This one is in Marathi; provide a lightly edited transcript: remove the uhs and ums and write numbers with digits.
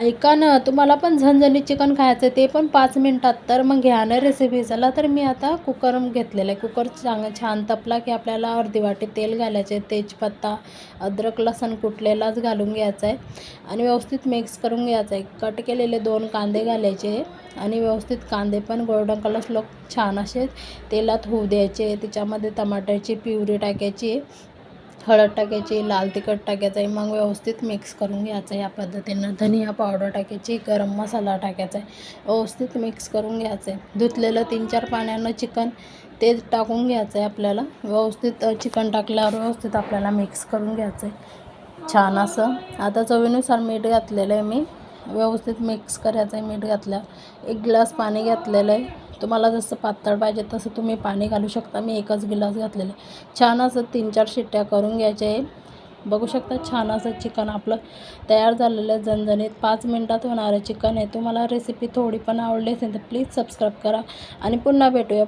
ऐका ना, तुम्हाला पण झणझणीत चिकन खायचं आहे ते पण 5 मिनिटात, तर मग घ्या ना रेसिपी. चला तर मी आता कुकर घेतलेला आहे. कुकर छान तपला की आपल्याला अर्धी वाटी तेल घालायचे आहे. तेजपत्ता, अद्रक, लसूण कुटलेलाच घालून घ्यायचा आहे आणि व्यवस्थित मिक्स करून घ्यायचं आहे. कट केलेले 2 कांदे घालायचे आणि व्यवस्थित कांदे पण गोल्डन कलर छान असे तेलात होऊ द्यायचे. त्याच्यामध्ये टमाटरची प्युरी टाकायची, हळद टाकायची, लाल तिखट टाकायचं आहे. मग व्यवस्थित मिक्स करून घ्यायचं आहे. या पद्धतीनं धनिया पावडर टाकायची, गरम मसाला टाकायचा आहे. व्यवस्थित मिक्स करून घ्यायचं आहे. धुतलेलं 3-4 पाण्यानं चिकन ते टाकून घ्यायचं आहे आपल्याला. व्यवस्थित चिकन टाकल्यावर व्यवस्थित आपल्याला मिक्स करून घ्यायचं आहे छान असं. आता चवीनुसार मीठ घातलेलं आहे मी. व्यवस्थित मिक्स करायचं आहे. मीठ घातल्यावर 1 ग्लास पाणी घातलेलं आहे. तुम्हाला जसं पातळ पाहिजे तसं तुम्ही पाणी घालू शकता. मी 1च ग्लास घातलेलं आहे. छान असं 3-4 शिट्ट्या करून घ्यायच्या आहे. बघू शकता छान असं चिकन आपलं तयार झालेलं आहे झणझणीत. 5 मिनिटात होणारं चिकन आहे. तुम्हाला रेसिपी थोडी पण आवडली असेल तर प्लीज सबस्क्राईब करा आणि पुन्हा भेटूया.